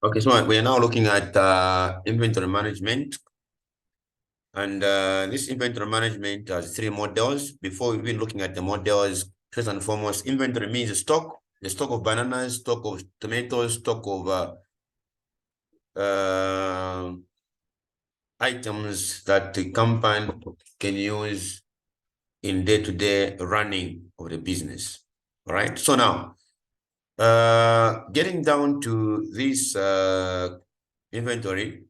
Okay, so we are now looking at inventory management. And this inventory management has three models. Before we begin looking at the models, first and foremost, inventory means the stock of bananas, stock of tomatoes, stock of items that the company can use in day-to-day running of the business. All right. So now, getting down to this inventory,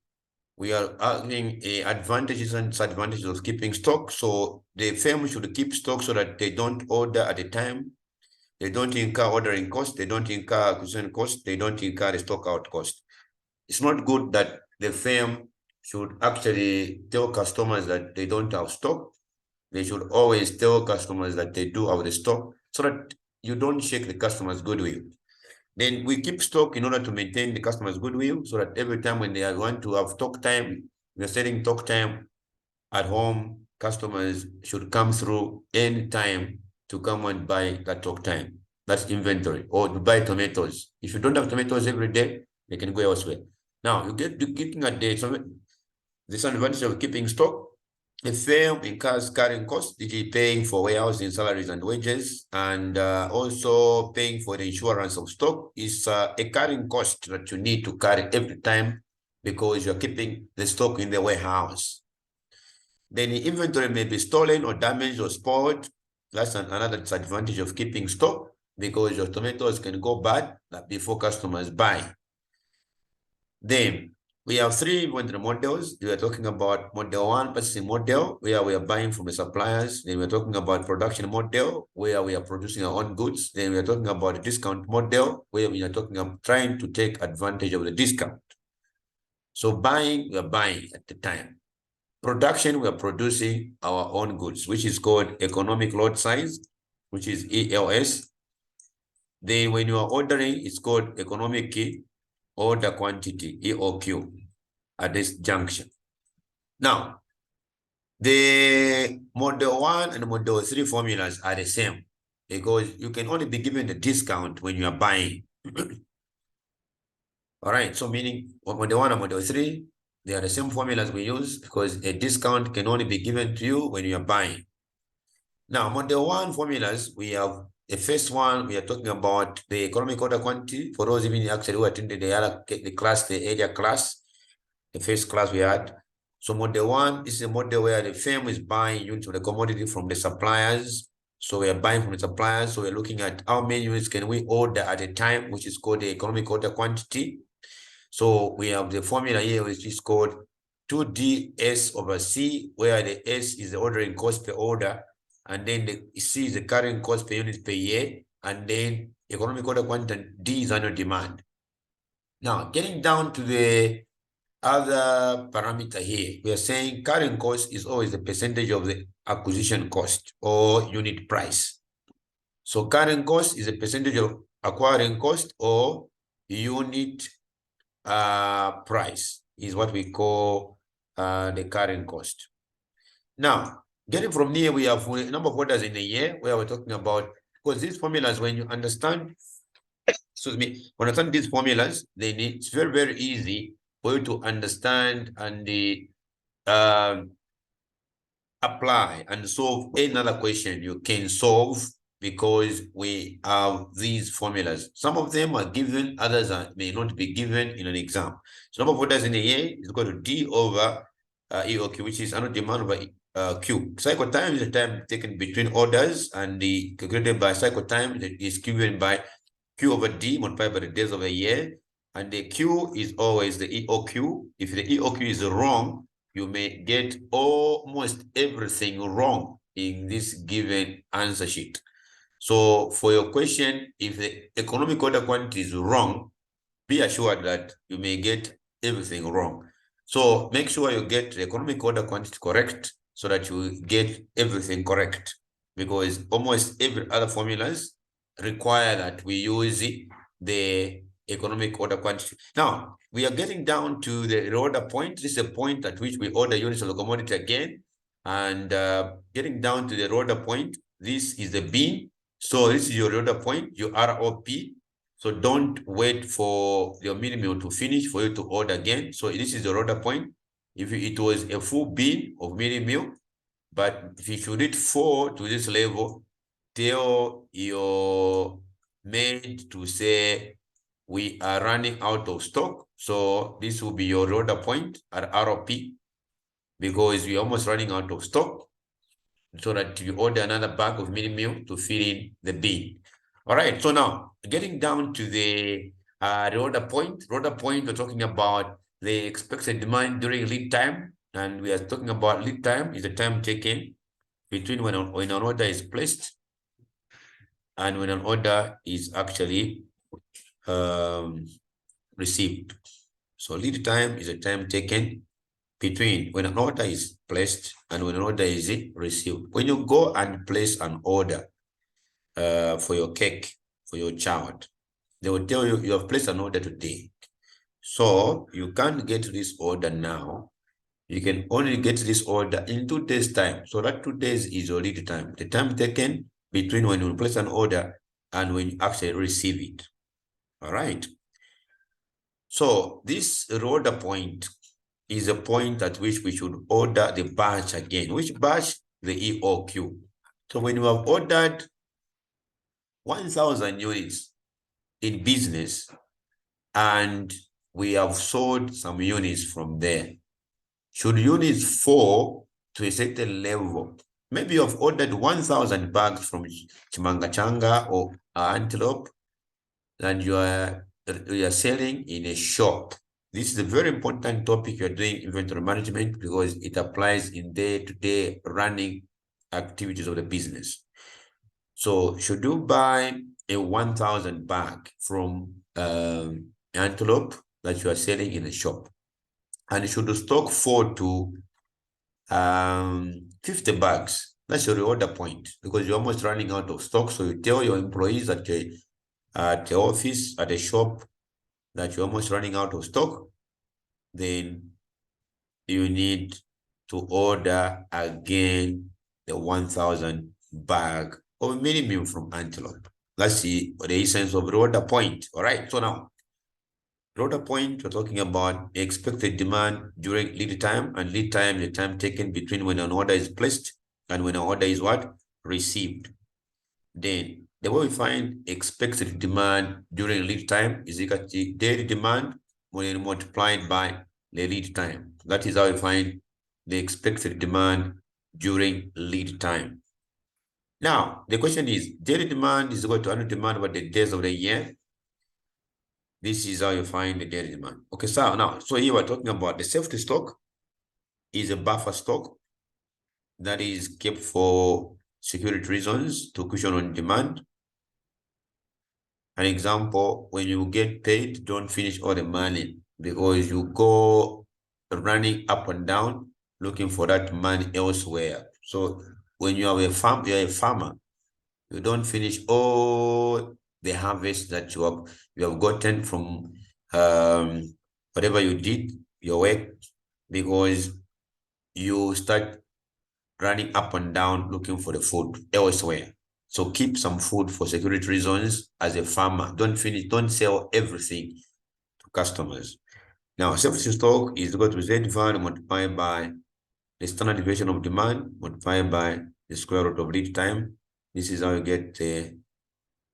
we are having advantages and disadvantages of keeping stock. So the firm should keep stock so that they don't order at a time. They don't incur ordering cost. They don't incur acquisition cost. They don't incur the stock out cost. It's not good that the firm should actually tell customers that they don't have stock. They should always tell customers that they do have the stock so that you don't shake the customer's goodwill. Then we keep stock in order to maintain the customer's goodwill so that every time when they want to have talk time, we're setting talk time at home, customers should come through any time to come and buy that talk time. That's inventory. Or to buy tomatoes. If you don't have tomatoes every day, they can go elsewhere. Now, you get looking at the disadvantage of keeping stock. The firm incurs carrying costs, e.g. paying for warehousing salaries and wages, and also paying for the insurance of stock is a carrying cost that you need to carry every time because you're keeping the stock in the warehouse. Then the inventory may be stolen or damaged or spoiled. That's another disadvantage of keeping stock because your tomatoes can go bad before customers buy. Then we have three inventory models. We are talking about model one, purchasing model, where we are buying from the suppliers. Then we're talking about production model, where we are producing our own goods. Then we are talking about the discount model, where we are talking about trying to take advantage of the discount. So buying, we are buying at the time. Production, we are producing our own goods, which is called economic lot size, which is ELS. Then when you are ordering, it's called economic order quantity, EOQ, at this junction. Now, the model 1 and model 3 formulas are the same because you can only be given the discount when you are buying. All right, so meaning model 1 and model 3, they are the same formulas we use because a discount can only be given to you when you are buying. Now, model 1 formulas, we have the first one, we are talking about the economic order quantity. For those even actually who attended the class, the area class, the first class we had. So model 1 is a model where the firm is buying units of the commodity from the suppliers. So we are buying from the suppliers. So we're looking at how many units can we order at a time, which is called the economic order quantity. So we have the formula here, which is called 2DS over C, where the S is the ordering cost per order, and then the C is the carrying cost per unit per year, and then economic order quantity D is annual demand. Now, getting down to the other parameter here, we are saying carrying cost is always the percentage of the acquisition cost or unit price. So carrying cost is a percentage of acquiring cost or unit price is what we call the carrying cost. Now, getting from here, we have a number of orders in a year where we're talking about, because these formulas, when you understand, excuse me, when you understand these formulas, then it's very, very easy for you to understand and apply and solve another question you can solve because we have these formulas. Some of them are given, others may not be given in an exam. So number of orders in a year is equal to D over EOQ, which is annual demand over Q. Cycle time is the time taken between orders, and the calculated by cycle time is given by Q over D multiplied by the days of a year. And the Q is always the EOQ. If the EOQ is wrong, you may get almost everything wrong in this given answer sheet. So for your question, if the economic order quantity is wrong, be assured that you may get everything wrong. So make sure you get the economic order quantity correct so that you get everything correct, because almost every other formulas require that we use the economic order quantity. Now, we are getting down to the reorder point. This is a point at which we order units of the commodity again. And getting down to the reorder point, this is the B. So this is your reorder point, your ROP. So don't wait for your mini meal to finish for you to order again. So this is the order point. If it was a full bin of mini meal, but if you should reach 4 to this level, tell your maid to say, we are running out of stock. So this will be your order point at ROP because we're almost running out of stock, so that you order another bag of mini meal to fill in the bin. All right, so now getting down to the order point. Order point, we're talking about the expected demand during lead time, and we are talking about lead time is the time taken between when an order is placed and when an order is actually received. So lead time is the time taken between when an order is placed and when an order is received. When you go and place an order for your cake, for your child, they will tell you, you have placed an order today. So you can't get this order now. You can only get this order in 2 days' time. So that 2 days is your lead time. The time taken between when you place an order and when you actually receive it. All right. So this order point is a point at which we should order the batch again. Which batch? The EOQ. So when you have ordered 1,000 units in business and we have sold some units from there, should units fall to a certain level, maybe you have ordered 1,000 bags from Chimangachanga or Antelope, and you are selling in a shop. This is a very important topic. You're doing inventory management because it applies in day-to-day running activities of the business. So should you buy a 1,000 bag from Antelope that you are selling in a shop, and should you stock 4 to 50 bags? That's your order point because you're almost running out of stock. So you tell your employees at the office, at the shop, that you're almost running out of stock. Then you need to order again the 1,000 bag of minimum from Antelope. Let's see the essence of the order point. All right, so now the order point, we're talking about the expected demand during lead time, and lead time, the time taken between when an order is placed and when an order is what? Received. Then the way we find expected demand during lead time is equal to daily demand when multiplied by the lead time. That is how we find the expected demand during lead time. Now, the question is, daily demand is equal to annual demand over the days of the year. This is how you find the daily demand. Okay, so now, so here we're talking about the safety stock is a buffer stock that is kept for security reasons to cushion on demand. An example, when you get paid, don't finish all the money because you go running up and down looking for that money elsewhere. So when you are you're a farmer, you don't finish all the harvest that you have gotten from whatever you did, your work, because you start running up and down looking for the food elsewhere. So keep some food for security reasons as a farmer. Don't sell everything to customers. Now, safety stock is equal to Z value multiplied by the standard deviation of demand multiplied by the square root of lead time. This is how you get the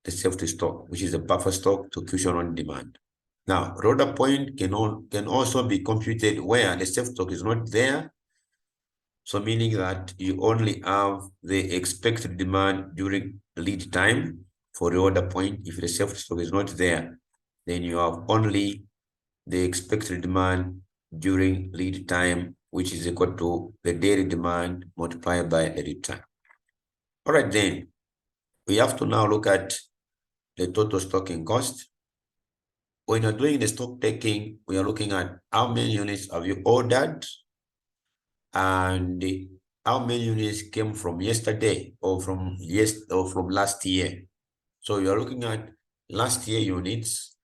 safety stock, which is a buffer stock to cushion on demand. Now, order point can also be computed where the safety stock is not there. So meaning that you only have the expected demand during lead time for the order point. If the safety stock is not there, then you have only the expected demand during lead time, which is equal to the daily demand multiplied by the lead time. All right, then we have to now look at the total stocking cost. When you're doing the stock taking, we are looking at how many units have you ordered and how many units came from yesterday or from last year. So you're looking at last year units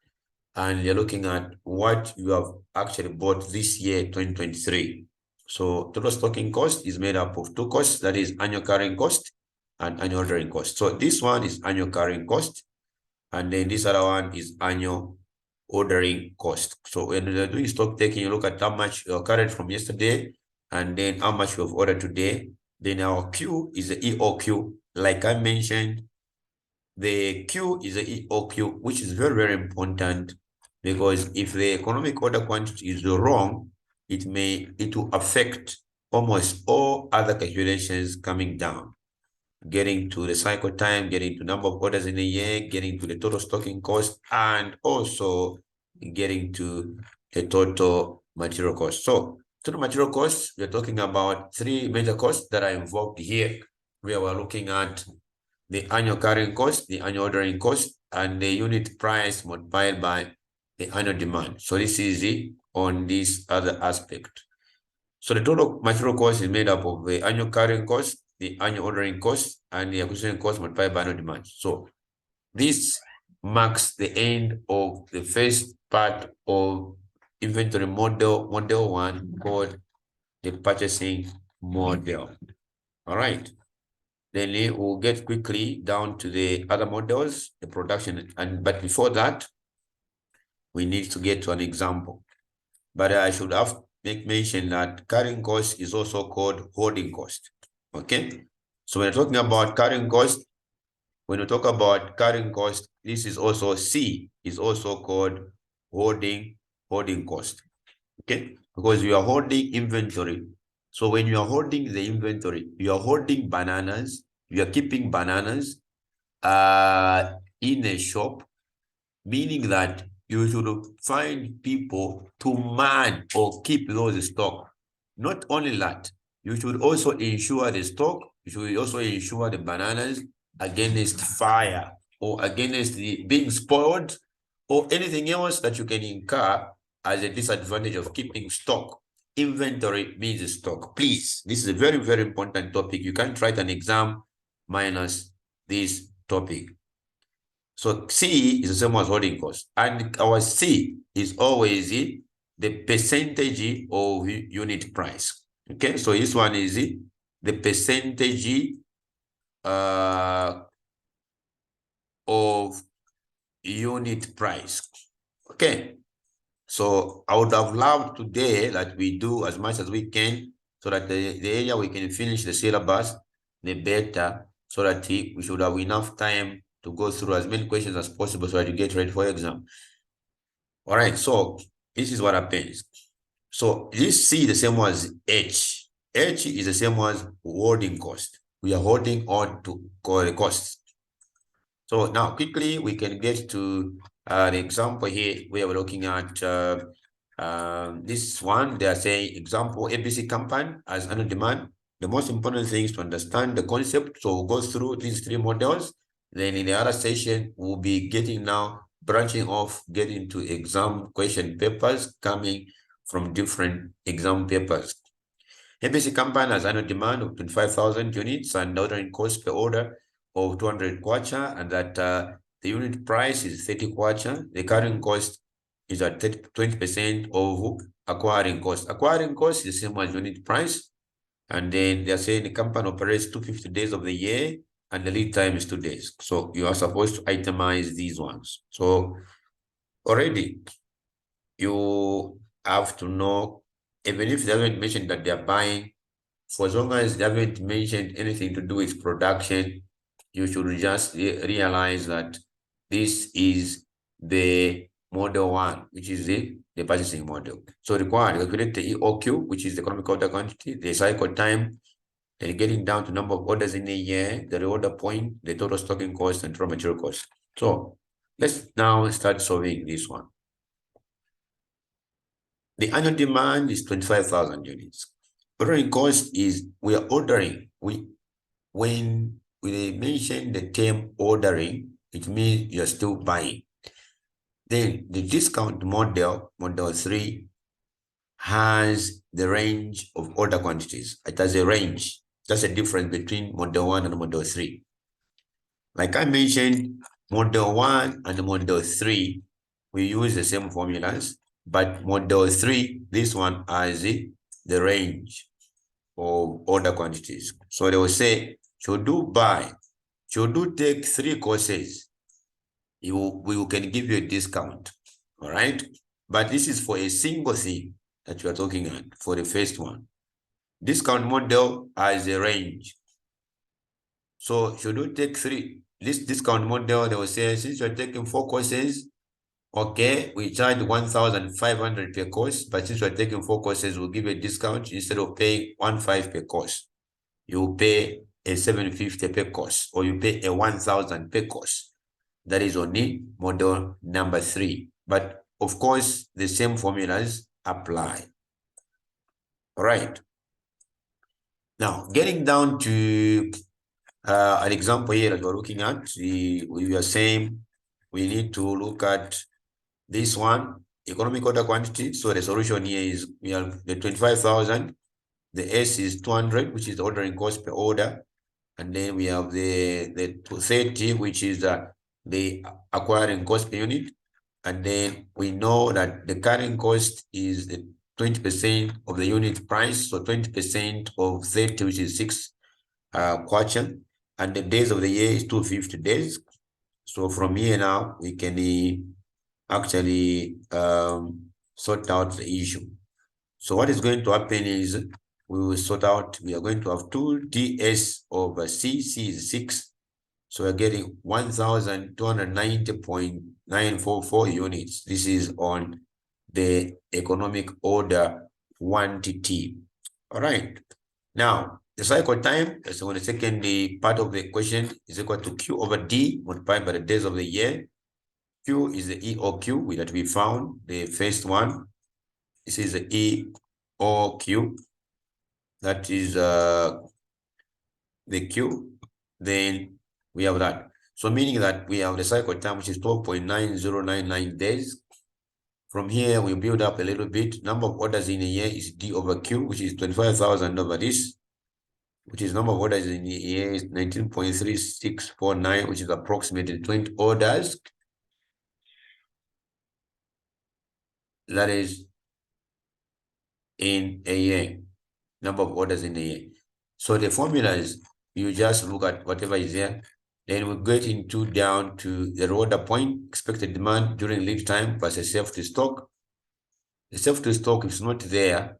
and you're looking at what you have actually bought this year, 2023. So total stocking cost is made up of 2 costs, that is annual carrying cost and annual ordering cost. So this one is annual carrying cost. And then this other one is annual ordering cost. So when you're doing stock taking, you look at how much you're carried from yesterday and then how much you've ordered today. Then our Q is the EOQ. Like I mentioned, the Q is the EOQ, which is very, very important because if the economic order quantity is wrong, it will affect almost all other calculations coming down, getting to the cycle time, getting to number of orders in a year, getting to the total stocking cost, and also getting to the total material cost. So total material costs, we're talking about three major costs that are involved here, where we're looking at the annual carrying cost, the annual ordering cost, and the unit price multiplied by the annual demand. So this is it on this other aspect. So the total material cost is made up of the annual carrying cost, the annual ordering cost, and the acquisition cost multiplied by annual demand. So this marks the end of the first part of inventory model 1, called the purchasing model. All right. Then we'll get quickly down to the other models, the production. But before that, we need to get to an example. But I should have make mention that carrying cost is also called holding cost. Okay. So when we're talking about carrying cost, when we talk about carrying cost, this is also C, is also called holding cost. Okay. Because you are holding inventory. So when you are holding the inventory, you are holding bananas, you are keeping bananas in a shop, meaning that you should find people to man or keep those stock. Not only that, you should also insure the stock, you should also insure the bananas against fire or against the being spoiled or anything else that you can incur as a disadvantage of keeping stock. Inventory means stock. Please, this is a very, very important topic. You can't write an exam minus this topic. So C is the same as holding cost. And our C is always the percentage of unit price. Okay, so this one is the percentage of unit price. Okay, so I would have loved today that we do as much as we can so that the area we can finish the syllabus, the better, so that we should have enough time to go through as many questions as possible so that you get ready for exam. All right, so this is what happens. So this C is the same as H. H is the same as holding cost. We are holding on to the costs. So now quickly we can get to the example here where we're looking at this one. They are saying example ABC company as annual demand. The most important thing is to understand the concept. So we'll go through these three models. Then in the other session, we'll be getting now branching off, getting to exam question papers coming from different exam papers. ABC company has annual demand of 25,000 units and ordering cost per order of 200 kwacha, and that the unit price is 30 kwacha. The carrying cost is at 20% of acquiring cost. Acquiring cost is the same as unit price. And then they're saying the company operates 250 days of the year and the lead time is 2 days. So you are supposed to itemize these ones. So already you have to know, even if they haven't mentioned that they're buying, for as long as they haven't mentioned anything to do with production, you should just realize that this is the model 1, which is the purchasing model. So required, calculate the EOQ, which is the economic order quantity, the cycle time, then getting down to number of orders in a year, the reorder point, the total stocking cost, and raw material cost. So let's now start solving this one. The annual demand is 25,000 units. Ordering cost is we are ordering. When we mention the term ordering, it means you're still buying. Then the discount model, model 3, has the range of order quantities. It has a range. That's the difference between model 1 and model 3. Like I mentioned, model 1 and model 3, we use the same formulas, but model 3, this one has the range of order quantities. So they will say, should you take 3 courses we can give you a discount. All right. But this is for a single thing that you are talking at for the first one. Discount model has a range. So should you take this discount model, they will say, since you're taking 4 courses, okay, we charge 1,500 per course, but since we're taking 4 courses, we'll give a discount. Instead of paying 1,500 per course, you pay a 750 per course, or you pay a 1,000 per course. That is only model number 3. But of course, the same formulas apply. All right. Now, getting down to an example here that we're looking at, we are saying we need to look at this one, economic order quantity. So the solution here is we have the 25,000, the S is 200, which is the ordering cost per order. And then we have the 230, which is the acquiring cost per unit. And then we know that the carrying cost is the 20% of the unit price. So 20% of 30, which is 6 quadrant. And the days of the year is 250 days. So from here now, we can actually sort out the issue. So what is going to happen is we will sort out, we are going to have 2 ds over c is 6. So we're getting 1,290.944 units. This is on the economic order quantity. All right. Now, the cycle time, so the second part of the equation is equal to Q over D multiplied by the days of the year. Q is the EOQ that we found, the first one. This is the EOQ. That is the Q. Then we have that. So meaning that we have the cycle time, which is 12.9099 days. From here, we build up a little bit. Number of orders in a year is D over Q, which is 25,000 over this, which is number of orders in a year is 19.3649, which is approximately 20 orders. That is in a year, number of orders in a year. So the formula is you just look at whatever is there. Then we get into down to the order point, expected demand during lead time versus safety stock. The safety stock is not there.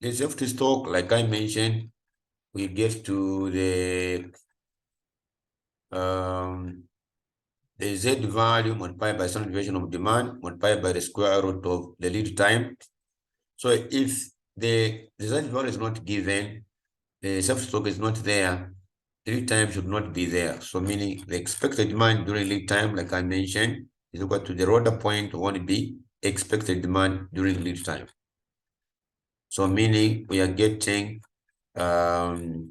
The safety stock, like I mentioned, we get to the Z value multiplied by standard deviation of demand multiplied by the square root of the lead time. So if the Z value is not given, the safety stock is not there, lead time should not be there. So meaning the expected demand during lead time, like I mentioned, is equal to the order point won't be expected demand during lead time. So meaning we are getting the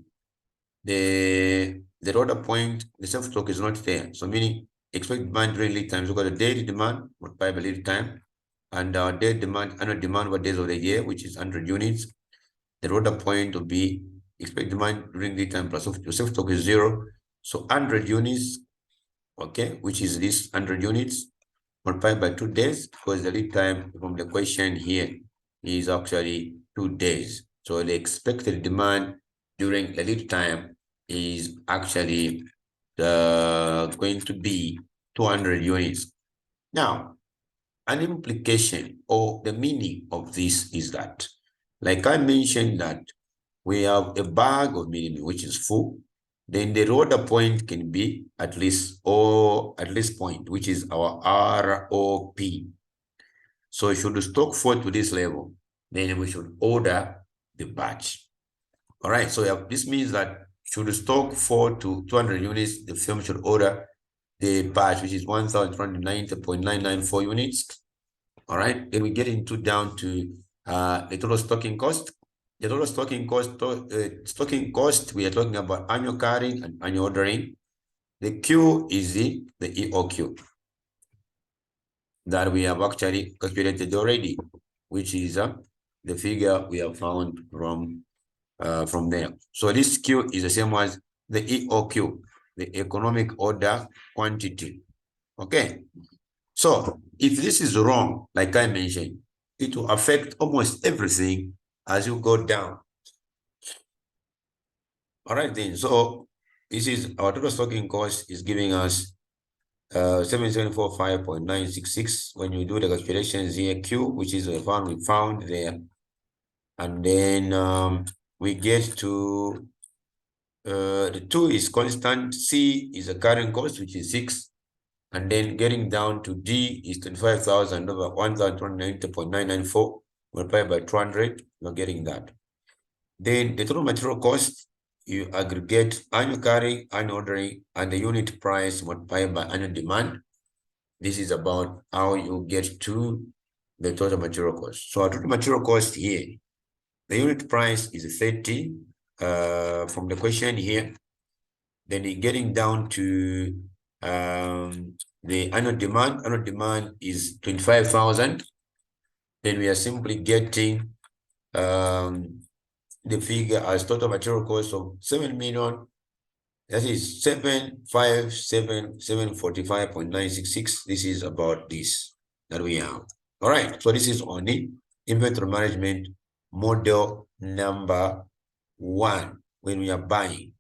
order point, the safety stock is not there. So meaning expected demand during lead time is equal to daily demand multiplied by lead time, and our daily demand, annual demand over days of the year, which is 100 units. The order point will be expected demand during lead time plus safety stock is 0. So 100 units, okay, which is this 100 units multiplied by 2 days, because the lead time from the question here is actually 2 days. So the expected demand during the lead time is actually going to be 200 units. Now, an implication or the meaning of this is that, like I mentioned, that we have a bag of minimum which is full, then the order point can be at least point, which is our ROP. So should the stock fall to this level, then we should order the batch. All right, so this means that should the stock fall to 200 units, the firm should order the batch, which is 1,290.994 units. All right, then we get into down to the total stocking cost. The total stocking cost, we are talking about annual carrying and annual ordering. The Q is the EOQ that we have actually calculated already, which is the figure we have found from there. So this Q is the same as the EOQ, the economic order quantity. Okay. So if this is wrong, like I mentioned, it will affect almost everything as you go down. All right, then. So this is our total stocking cost is giving us 7745.966. When you do the calculations here, Q, which is the one we found there, and then we get to the 2 is constant, C is a current cost, which is 6, and then getting down to D is 25,000 over 1,290.994 multiplied by 200. You're getting that. Then the total material cost, you aggregate annual carrying, annual ordering, and the unit price multiplied by annual demand. This is about how you get to the total material cost. So our total material cost here, the unit price is 30 from the question here. Then you're getting down to the annual demand. Annual demand is 25,000. Then we are simply getting the figure as total material cost of 7 million. That is 757,745.966. This is about this that we have. All right. So this is only inventory management model number 1 when we are buying.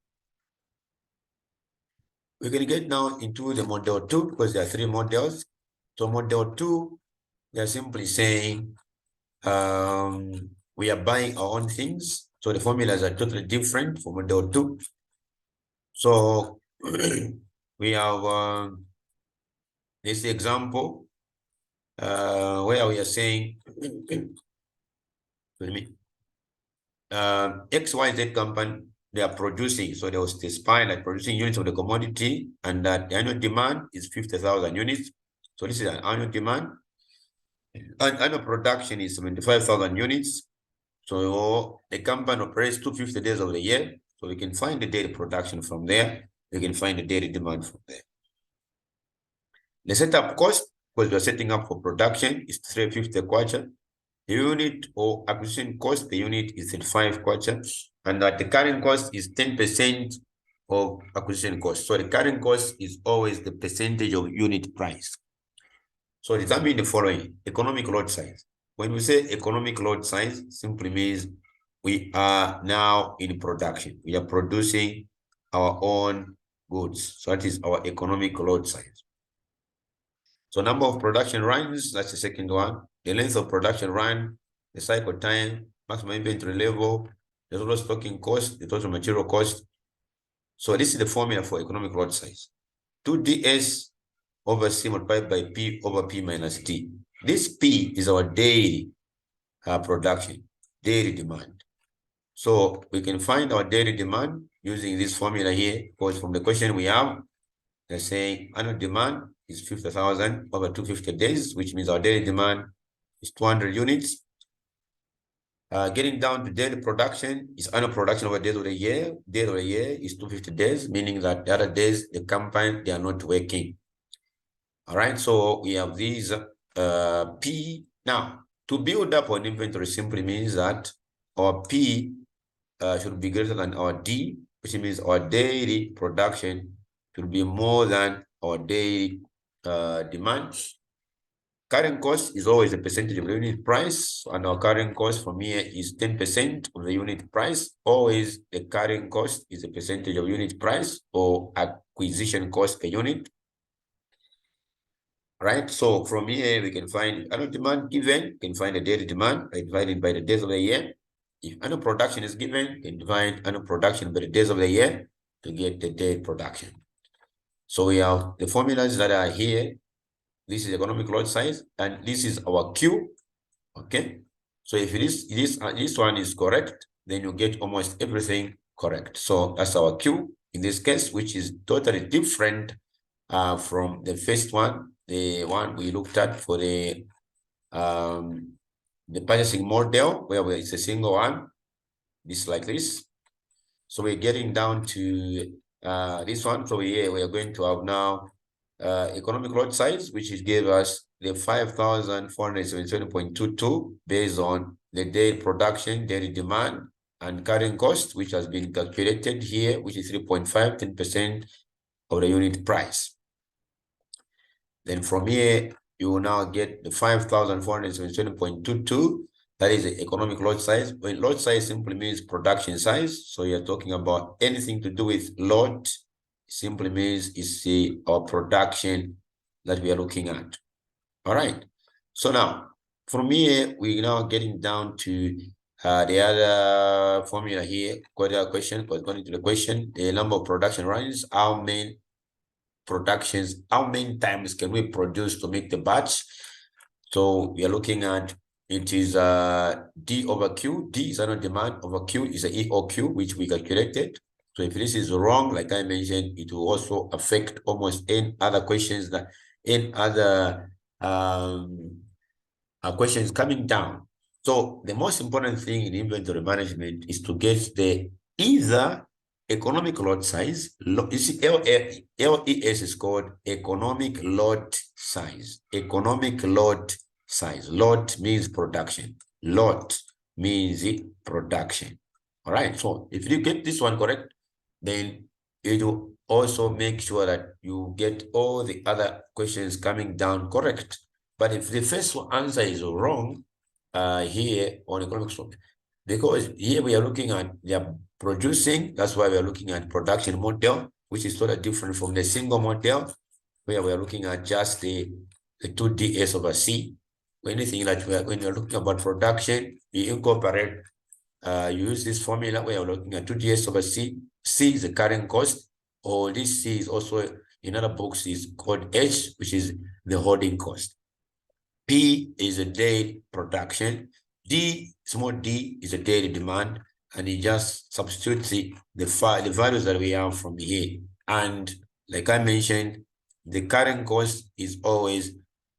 We're going to get now into the model 2 because there are 3 models. So model 2, they are simply saying we are buying our own things. So the formulas are totally different for model 2. So we have this example where we are saying XYZ company, they are producing, so there was this pile like producing units of the commodity, and that the annual demand is 50,000 units. So this is an annual demand. And annual production is 75,000 units. So the company operates 250 days of the year. So we can find the daily production from there. We can find the daily demand from there. The setup cost, because we're setting up for production, is 350 kwacha. The unit or acquisition cost, the unit is 35 kwacha. And that the carrying cost is 10% of acquisition cost. So the carrying cost is always the percentage of unit price. So determine the following: economic lot size. When we say economic lot size, simply means we are now in production. We are producing our own goods. So that is our economic lot size. So number of production runs, that's the second one. The length of production run, the cycle time, maximum inventory level, the total stocking cost, the total material cost. So this is the formula for economic lot size. 2DS over C multiplied by P over P minus T. This P is our daily production, daily demand. So we can find our daily demand using this formula here, because from the question we have, they're saying annual demand is 50,000 over 250 days, which means our daily demand is 200 units. Getting down to daily production is annual production over days of the year. Days of the year is 250 days, meaning that the other days, the company, they are not working. All right, so we have these P. Now, to build up an inventory simply means that our P should be greater than our D, which means our daily production should be more than our daily demand. Current cost is always a percentage of the unit price, and our current cost from here is 10% of the unit price. Always the current cost is a percentage of unit price or acquisition cost per unit. Right, so from here we can find annual demand given, we can find the daily demand divided by the days of the year. If annual production is given, we can divide annual production by the days of the year to get the daily production. So we have the formulas that are here. This is economic lot size, and this is our Q. Okay, so if this one is correct, then you get almost everything correct. So that's our Q in this case, which is totally different from the first one, the one we looked at for the purchasing model, where it's a single one. This like this. So we're getting down to this one. So we are going to have now economic lot size, which is gave us the 5,477.22 based on the daily production, daily demand, and carrying cost, which has been calculated here, which is 3.5, 10% of the unit price. Then from here, you will now get the 5,477.22. That is the economic lot size. When lot size simply means production size. So you're talking about anything to do with lot simply means it's the our production that we are looking at. All right. So now from here, we're now getting down to the other formula here. Got a question, but according to the question, the number of production runs, how many times can we produce to make the batch? So we are looking at, it is D over Q. D is annual demand over Q is a EOQ, which we calculated. So if this is wrong, like I mentioned, it will also affect almost any other questions that any other questions coming down. So the most important thing in inventory management is to get the either economic lot size. You see, LES is called economic lot size. Economic lot size. Lot means production. Lot means production. All right. So if you get this one correct, then it will also make sure that you get all the other questions coming down correct. But if the first answer is wrong, here on economic stock, because here we are looking at they are producing, that's why we are looking at production model, which is sort of different from the single model, where we are looking at just the 2DS over C. Anything that when you're looking about production, we incorporate, you use this formula where you're looking at 2DS over C. C is the carrying cost, or this C is also in other books is called H, which is the holding cost. P is a daily production. D, small d, is a daily demand. And you just substitute the values that we have from here. And like I mentioned, the current cost is always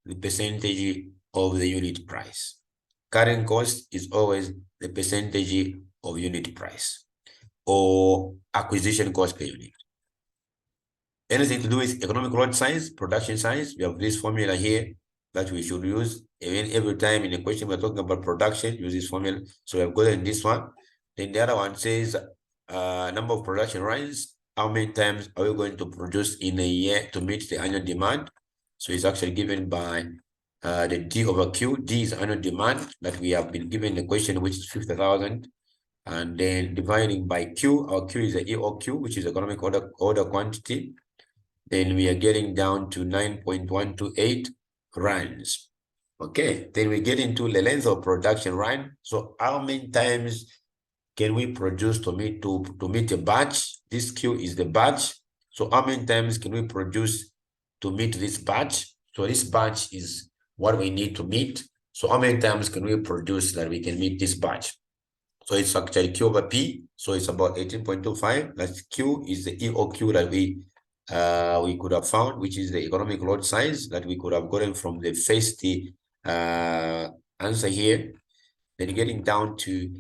the percentage of the unit price. Current cost is always the percentage of unit price or acquisition cost per unit. Anything to do with economic lot size, production size, we have this formula here that we should use. Every time in a question we're talking about production, use this formula. So we have gotten this one. Then the other one says number of production runs. How many times are we going to produce in a year to meet the annual demand? So it's actually given by the D over Q. D is annual demand that we have been given the question, which is 50,000. And then dividing by Q, our Q is the EOQ, which is economic order quantity. Then we are getting down to 9.128 runs. Okay, then we get into the length of production run. So how many times can we produce to meet a batch? This Q is the batch. So how many times can we produce to meet this batch? So this batch is what we need to meet. So how many times can we produce that we can meet this batch? So it's actually Q over P. So it's about 18.25. That's Q is the EOQ that we could have found, which is the economic lot size that we could have gotten from the first answer here. Then getting down to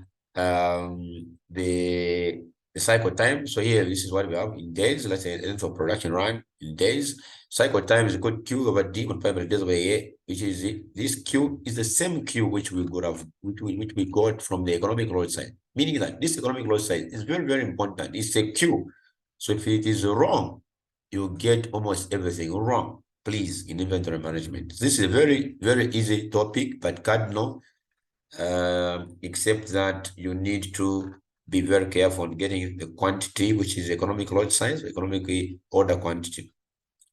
the cycle time. So here, this is what we have in days. Let's say length of production run in days. Cycle time is equal to Q over D multiplied by days over A, which is this Q is the same Q which we could have, which we got from the economic lot size. Meaning that this economic lot size is very, very important. It's a Q. So if it is wrong, you get almost everything wrong, please, in inventory management. This is a very, very easy topic, but cardinal, except that you need to be very careful on getting the quantity, which is economic lot size, economic order quantity.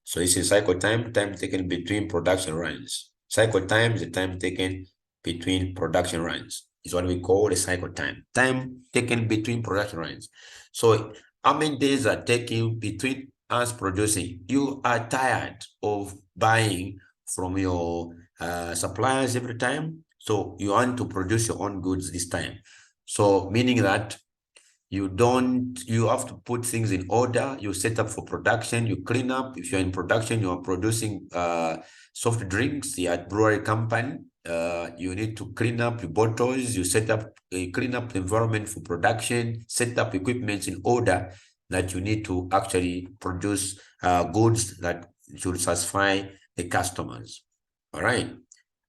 So this is cycle time taken between production runs. Cycle time is the time taken between production runs. Is what we call the cycle time. Time taken between production runs. So how many days are taken between us producing? You are tired of buying from your suppliers every time. So you want to produce your own goods this time. So meaning that you have to put things in order. You set up for production, you clean up. If you're in production, you are producing soft drinks, you're at brewery company, you need to clean up your bottles, you set up, clean up the environment for production, set up equipment in order that you need to actually produce goods that should satisfy the customers. All right.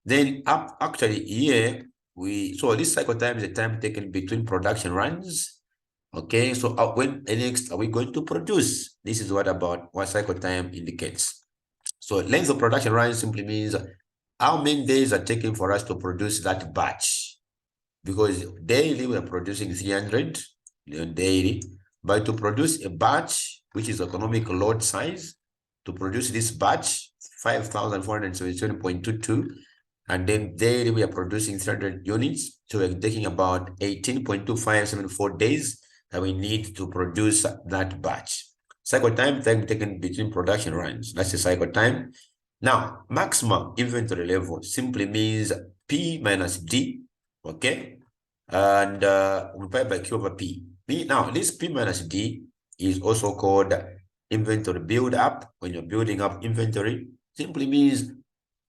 Then actually here, so this cycle time is the time taken between production runs. Okay, so when next are we going to produce? This is what cycle time indicates. So length of production run simply means how many days are taken for us to produce that batch. Because daily we are producing 300 daily, but to produce a batch, which is economic load size, to produce this batch, 5,477.22. And then daily we are producing 300 units. So we're taking about 18.2574 days that we need to produce that batch. Cycle time taken between production runs. That's the cycle time. Now, maximum inventory level simply means P minus D, okay? And multiplied by Q over P. Now, this P minus D is also called inventory build up. When you're building up inventory, simply means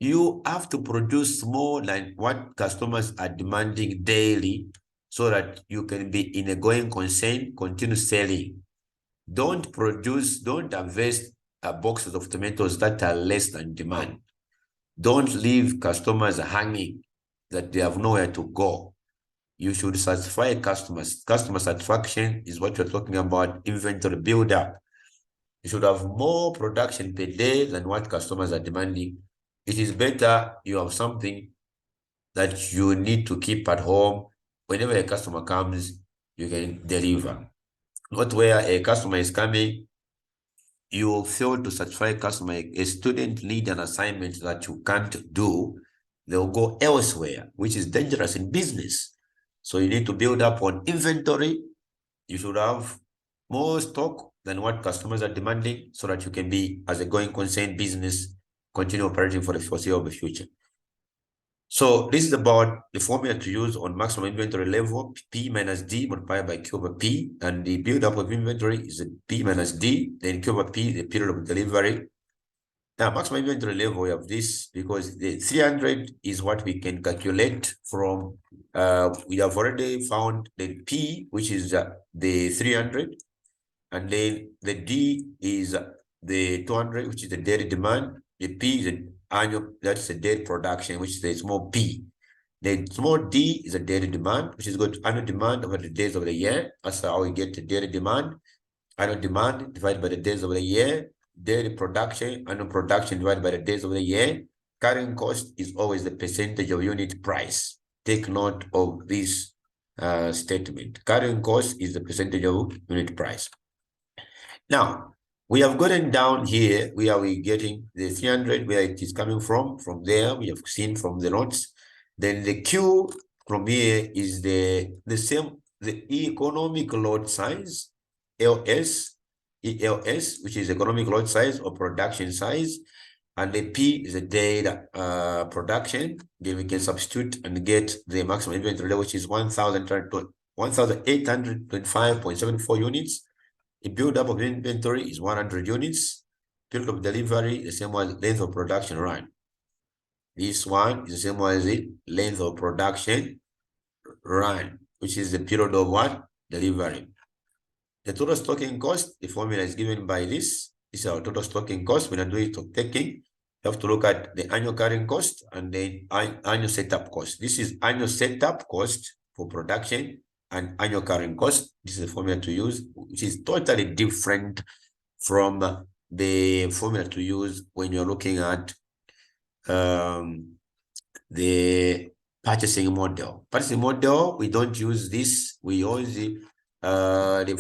you have to produce more than what customers are demanding daily so that you can be in a going concern, continue selling. Don't harvest boxes of tomatoes that are less than demand. Don't leave customers hanging that they have nowhere to go. You should satisfy customers. Customer satisfaction is what you're talking about, inventory build-up. You should have more production per day than what customers are demanding. It is better you have something that you need to keep at home. Whenever a customer comes, you can deliver. Not where a customer is coming, you fail to satisfy customer. A student need an assignment that you can't do, they'll go elsewhere, which is dangerous in business. So you need to build up on inventory. You should have more stock than what customers are demanding so that you can be, as a going concern business, continue operating for the foreseeable future. So this is about the formula to use on maximum inventory level, P minus D multiplied by Q over P. And the build-up of inventory is P minus D, then Q over P, the period of delivery. Now, maximum inventory level, we have this because the 300 is what we can calculate from, we have already found the P, which is the 300. And then the D is the 200, which is the daily demand. The P is an annual, that's the daily production, which is the small p. The small d is a daily demand, which is going to annual demand over the days of the year. That's how we get the daily demand. Annual demand divided by the days of the year. Daily production, annual production divided by the days of the year. Carrying cost is always the percentage of unit price. Take note of this statement. Carrying cost is the percentage of unit price. Now, we have gotten down here, where are we getting the 300, where it is coming from. From there, we have seen from the notes. Then the Q from here is the same, the economic load size, ELS, which is economic load size or production size. And the P is the data production. Then we can substitute and get the maximum inventory level, which is 1,825.74 units. The build-up of inventory is 100 units. Period of delivery, the same as length of production run. This one is the same as the length of production run, which is the period of what? Delivery. The total stocking cost, the formula is given by this. This is our total stocking cost. When I do it of taking, you have to look at the annual carrying cost and the annual setup cost. This is annual setup cost for production and annual carrying cost. This is the formula to use, which is totally different from the formula to use when you're looking at the purchasing model. Purchasing model, we don't use this. We use the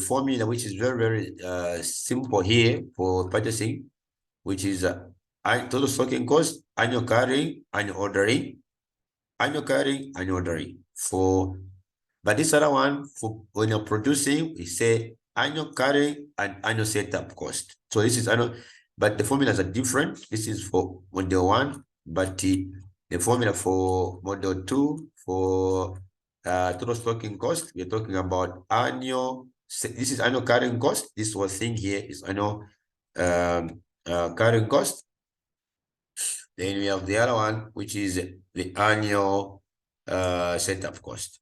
formula, which is very, very simple here for purchasing, which is total stocking cost, annual carrying, annual ordering, annual carrying, annual ordering. But this other one, for when you're producing, we say annual carrying and annual setup cost. So this is annual, but the formulas are different. This is for model 1, but the formula for model 2 for total stocking cost, we're talking about annual. This is annual carrying cost. This whole thing here is annual carrying cost. Then we have the other one, which is the annual setup cost.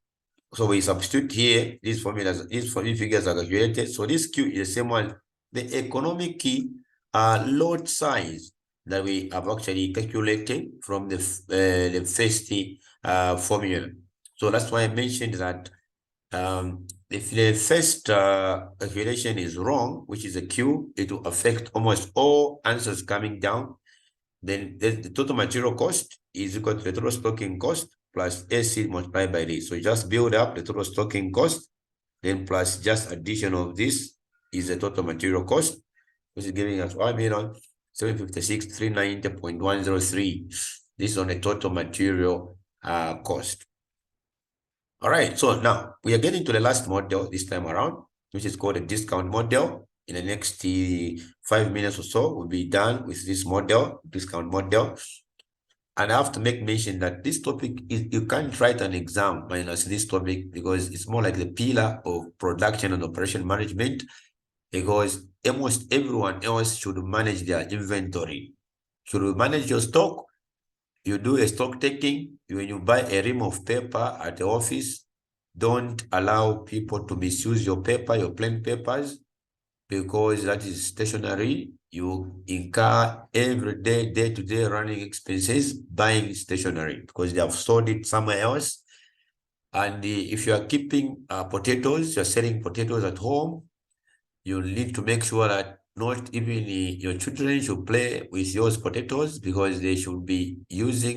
So we substitute here, these formulas, these figures are calculated. So this Q is the same one. The economic key load size that we have actually calculated from the first formula. So that's why I mentioned that if the first calculation is wrong, which is a Q, it will affect almost all answers coming down. Then the total material cost is equal to the total stocking cost plus AC multiplied by this. So you just build up the total stocking cost, then plus just addition of this is the total material cost. which is giving us 1,756,390.103. This is on the total material cost. All right, so now we are getting to the last model this time around, which is called a discount model. In the next 5 minutes or so, we'll be done with this model, discount model. And I have to make mention that this topic is, you can't write an exam minus this topic because it's more like the pillar of production and operation management, because almost everyone else should manage their inventory. Should you manage your stock? You do a stock taking. When you buy a ream of paper at the office, don't allow people to misuse your paper, your plain papers, because that is stationery. You incur every day, day-to-day running expenses buying stationery because they have stored it somewhere else. And if you are keeping potatoes, you're selling potatoes at home, you need to make sure that not even your children should play with those potatoes, because they should be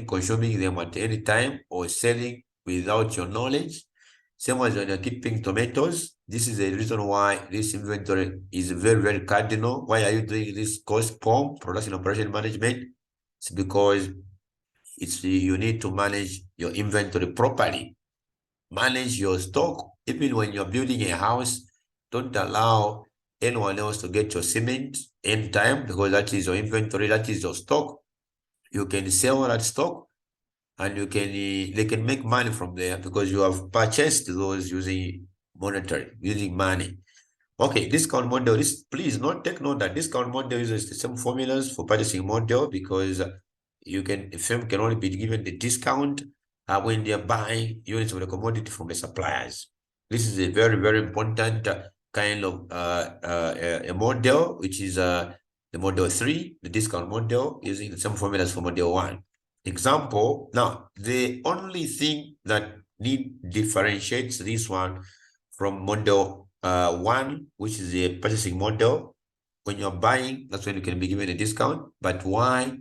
consuming them at any time or selling without your knowledge. Same as when you're keeping tomatoes. This is the reason why this inventory is very, very cardinal. Why are you doing this course, POM, Production Operation Management? It's because you need to manage your inventory properly. Manage your stock. Even when you're building a house, don't allow anyone else to get your cement anytime, because that is your inventory, that is your stock. You can sell that stock and they can make money from there because you have purchased those using money. Okay, discount model. Please not take note that discount model uses the same formulas for purchasing model, because a firm can only be given the discount when they are buying units of the commodity from the suppliers. This is a very, very important kind of a model, which is the model 3, the discount model, using the same formulas for model 1. Example, now, the only thing that differentiates this one from model 1, which is a purchasing model, when you're buying, that's when you can be given a discount. But why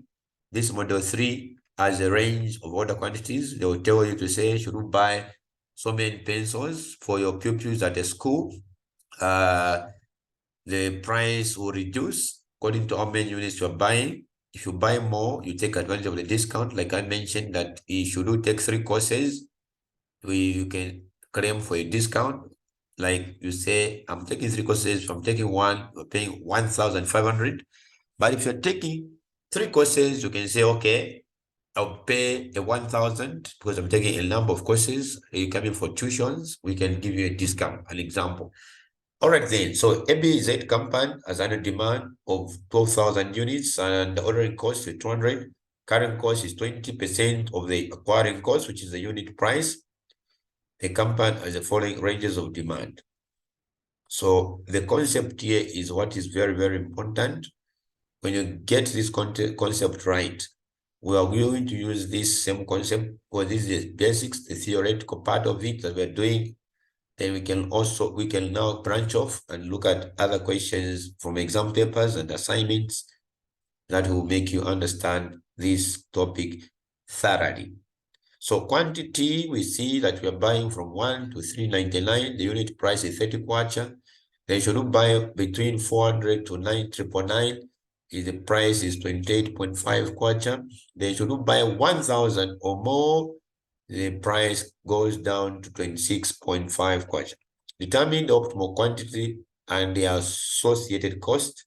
this model 3 has a range of order quantities? They will tell you to say, should you buy so many pencils for your pupils at a school? The price will reduce according to how many units you're buying. If you buy more, you take advantage of the discount. Like I mentioned, that should you take 3 courses, you can claim for a discount. Like you say, I'm taking 3 courses. If I'm taking one, you're paying 1,500. But if you're taking 3 courses, you can say, okay, I'll pay a 1,000 because I'm taking a number of courses. You're coming for tuitions, we can give you a discount, an example. All right then, so ABZ company has annual demand of 12,000 units and the ordering cost is 200. Current cost is 20% of the acquiring cost, which is the unit price. The company has the following ranges of demand. So the concept here is what is very, very important. When you get this concept right, we are going to use this same concept, or this is the basics, the theoretical part of it that we're doing. Then we can now branch off and look at other questions from exam papers and assignments that will make you understand this topic thoroughly. So quantity, we see that we are buying from 1 to 399. The unit price is 30 kwacha. Then should you buy between 400 to 999, the price is 28.5 kwacha. Then should you buy 1,000 or more, the price goes down to 26.5 kwacha. Determine the optimal quantity and the associated cost.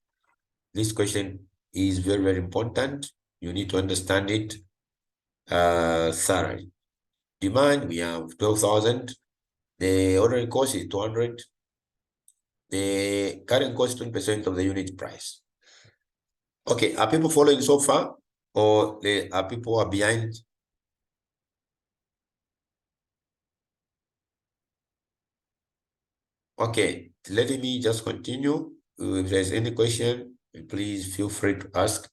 This question is very, very important. You need to understand it thoroughly. Demand, we have 12,000. The ordering cost is 200. The current cost is 20% of the unit price. Okay, are people following so far? Or are people are behind? Okay, let me just continue. If there's any question, please feel free to ask.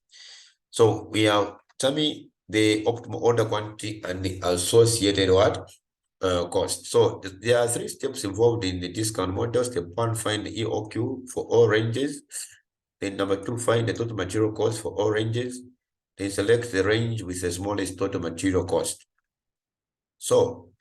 So we have, tell me the optimal order quantity and the associated what? Cost. So there are 3 steps involved in the discount model. Step 1, find the EOQ for all ranges. Then number 2, find the total material cost for all ranges. Then select the range with the smallest total material cost. So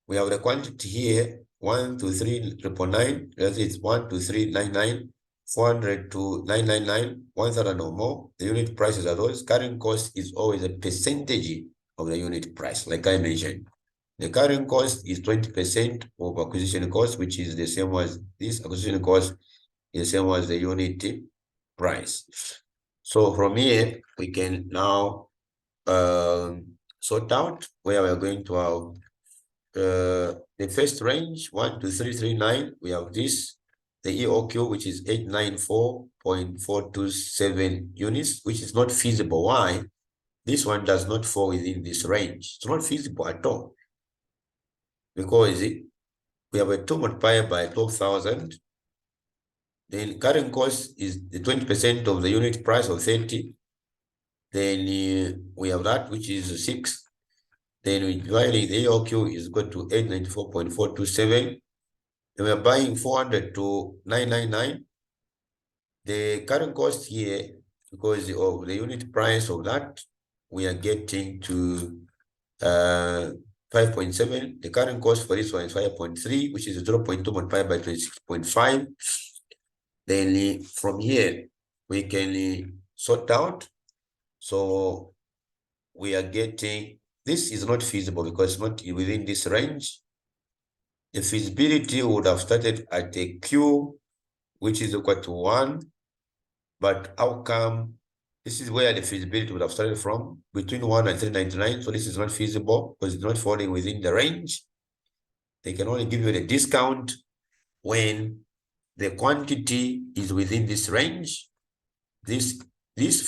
we have the quantity here, 1 to 3 999. That is 1 to 399. 400 to 999, 1,000 or more. The unit prices are those. Carrying cost is always a percentage of the unit price, like I mentioned. The carrying cost is 20% of acquisition cost, which is the same as this. Acquisition cost is the same as the unit price. So from here, we can now sort out where we are going to have the first range, 12339. We have this, the EOQ, which is 894.427 units, which is not feasible. Why? This one does not fall within this range. It's not feasible at all. Because we have a 2 multiplied by 12,000. Then carrying cost is the 20% of the unit price of 30. Then we have that, which is 6. Then we divide the EOQ is equal to 894.427. And we are buying 400 to 999. The current cost here, because of the unit price of that, we are getting to 5.7. The current cost for this one is 5.3, which is 0.2 multiplied by 26.5. Then from here, we can sort out. So we are getting, this is not feasible because it's not within this range. The feasibility would have started at a Q, which is equal to 1. But how come? This is where the feasibility would have started from, between 1 and 399. So this is not feasible because it's not falling within the range. They can only give you the discount when the quantity is within this range. This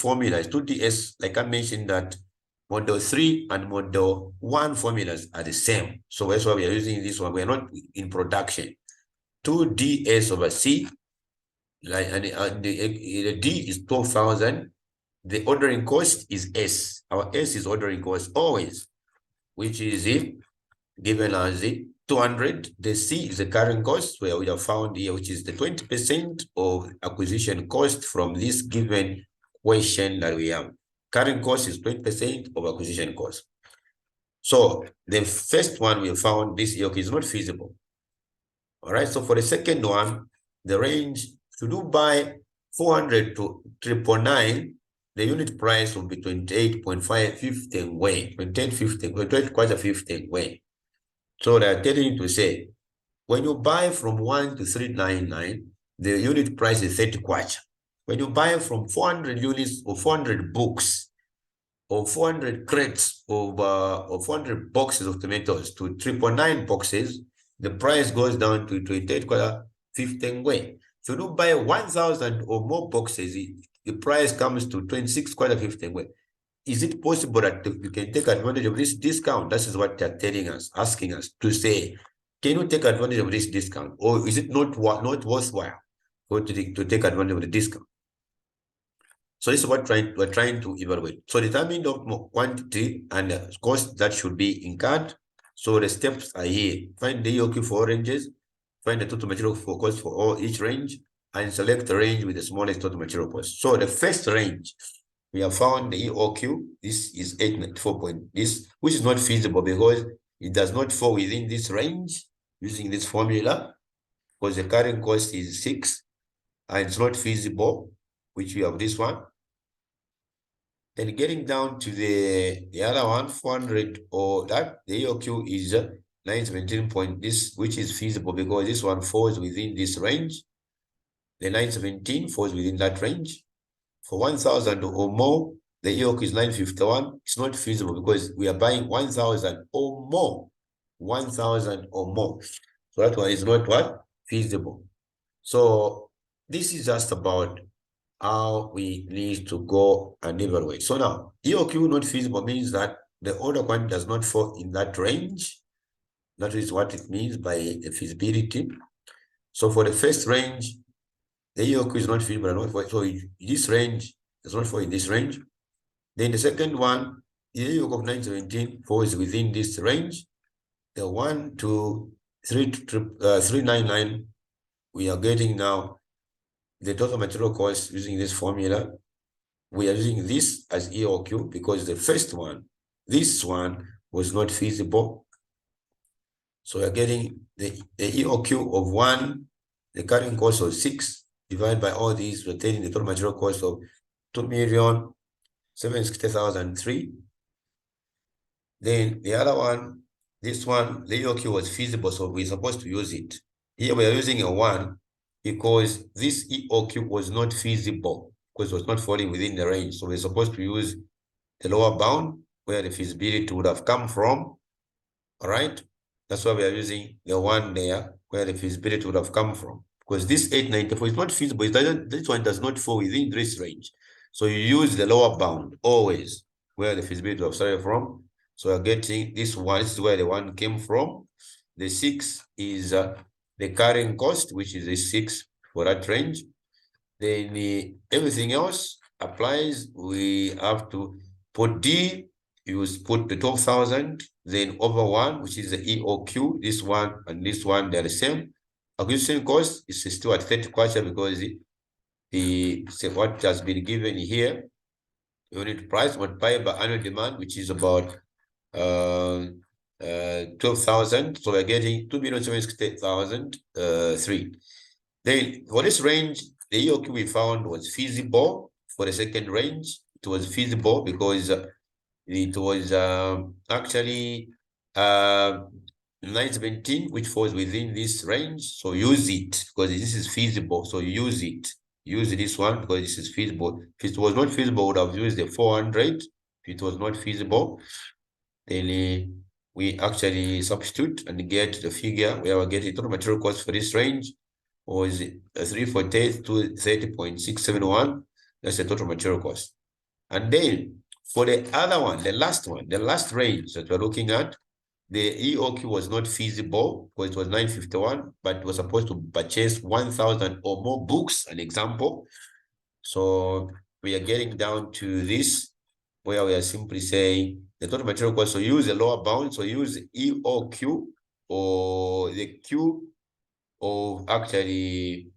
formula is 2DS, like I mentioned, that model 3 and model 1 formulas are the same. So that's why we are using this one. We are not in production. 2DS over C, like, and the D is 12,000. The ordering cost is S. Our S is ordering cost always, which is given as 200. The C is the carrying cost, where we have found here, which is the 20% of acquisition cost from this given question that we have. Carrying cost is 20% of acquisition cost. So the first one we found, this EOQ is not feasible. All right, so for the second one, the range, should you buy 400 to 999, the unit price will be 28.515 way, 28.50, quite a 15 way. So they're telling you to say, when you buy from 1 to 399, the unit price is 30 kwacha. When you buy from 400 units or 400 books or 400 crates of 400 boxes of tomatoes to 999 boxes, the price goes down to 28 kwacha 15 way. So you buy 1,000 or more boxes, the price comes to 26 kwacha 15 way. Is it possible that you can take advantage of this discount? This is what they're telling us, asking us to say, can you take advantage of this discount? Or is it not worthwhile for to take advantage of the discount? So this is what we're trying to evaluate. So determine the quantity and the cost that should be incurred. So the steps are here. Find the EOQ for all ranges, find the total material cost for each range, and select the range with the smallest total material cost. So the first range, we have found the EOQ. This is 894 this, which is not feasible because it does not fall within this range using this formula, because the carrying cost is 6 and it's not feasible, which we have this one. Then getting down to the other one, 400 or that, the EOQ is 917 point this, which is feasible because this one falls within this range. The 917 falls within that range. For 1,000 or more, the EOQ is 951. It's not feasible because we are buying 1,000 or more. 1,000 or more. So that one is not what? Feasible. So this is just about how we need to go and evaluate. So now, EOQ not feasible means that the order quantity does not fall in that range. That is what it means by the feasibility. So for the first range, the EOQ is not feasible. So this range does not fall in this range. Then the second one, the EOQ of 917 falls within this range. The 1 to 399, we are getting now the total material cost using this formula. We are using this as EOQ because the first one, this one was not feasible. So we're getting the EOQ of 1, the carrying cost of 6, divide by all these, retaining the total material cost of 2,760,003. Then the other one, this one, the EOQ was feasible, so we're supposed to use it. Here we are using a 1 because this EOQ was not feasible because it was not falling within the range. So we're supposed to use the lower bound where the feasibility would have come from. All right. That's why we are using the 1 there where the feasibility would have come from. Because this 894 is not feasible. This one does not fall within this range. So you use the lower bound always where the feasibility would have started from. So we're getting this one. This is where the 1 came from. The 6 is the carrying cost, which is the 6 for that range. Then everything else applies. We have to put D, you put the 12,000, then over 1, which is the EOQ. This one and this one, they're the same. Acquisition cost is still at 30 kwacha because what has been given here, unit price multiplied by annual demand, which is about 12,000. So we're getting 2,760,003. Then for this range, the EOQ we found was feasible. For the second range, it was feasible because it was actually 917, which falls within this range. So use it because this is feasible. So use it. Use this one because this is feasible. If it was not feasible, would have used the 400. If it was not feasible, then we actually substitute and get the figure where we get the total material cost for this range was 348 to 30.671. That's the total material cost. And then for the other one, the last range that we're looking at, the EOQ was not feasible because it was 951, but it was supposed to purchase 1,000 or more books, an example. So we are getting down to this where we are simply saying the total material cost. So use the lower bound. So use EOQ or the Q of actually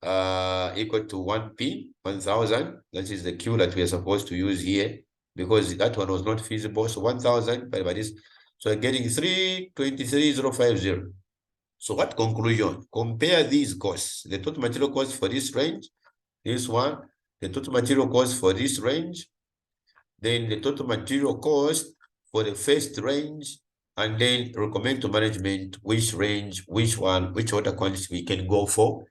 equal to 1P, 1,000. That is the Q that we are supposed to use here because that one was not feasible. So 1,000 by this. So I'm getting 323,050. So what conclusion? Compare these costs. The total material cost for this range, this one, the total material cost for this range, then the total material cost for the first range, and then recommend to management which range, which order quantity we can go for.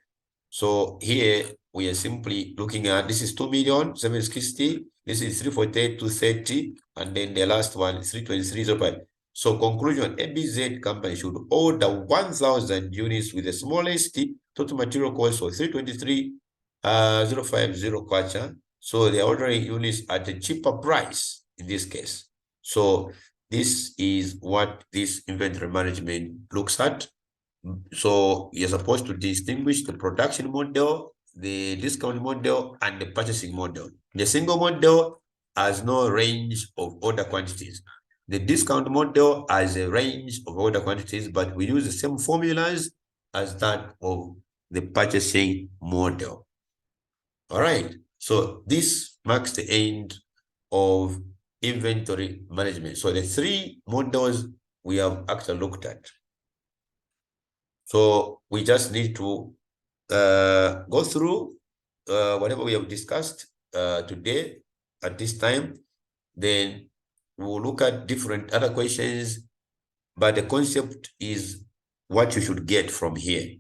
So here we are simply looking at, this is 2,760,000, this is 348,230, and then the last one is 323,005. So conclusion, ABZ company should order 1,000 units with the smallest total material cost of 323,050 kwacha. So they're ordering units at a cheaper price in this case. So this is what this inventory management looks at. So you're supposed to distinguish the production model, the discount model, and the purchasing model. The single model has no range of order quantities. The discount model has a range of order quantities, but we use the same formulas as that of the purchasing model. All right. So this marks the end of inventory management. So the 3 models we have actually looked at. So we just need to go through whatever we have discussed today at this time. Then we'll look at different other questions, but the concept is what you should get from here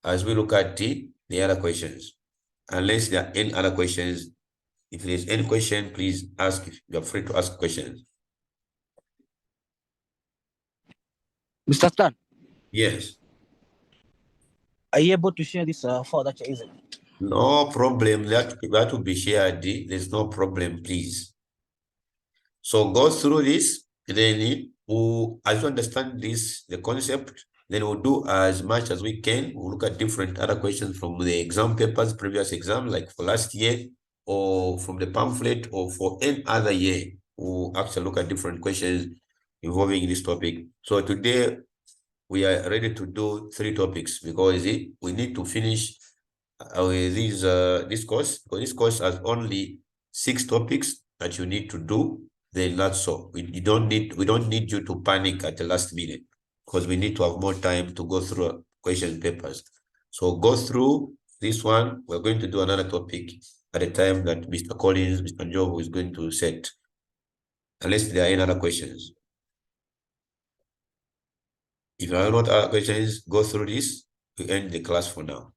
as we look at the other questions. Unless there are any other questions, if there's any question, please ask. If you're free to ask questions. Mr. Stan, Yes. are you able to share this file that you're using? No problem. That will be shared. There's no problem, please. So go through this, then as you understand this, the concept, then we'll do as much as we can. We'll look at different other questions from the exam papers, previous exam, like for last year, or from the pamphlet, or for any other year. We'll actually look at different questions involving this topic. So today, we are ready to do 3 topics because we need to finish this course, because this course has only 6 topics that you need to do. Then that's so. We don't need you to panic at the last minute because we need to have more time to go through question papers. So go through this one, we're going to do another topic at the time that Mr. Collins, Mr. Njovu is going to set, unless there are any other questions. If there are not other questions, go through this to end the class for now.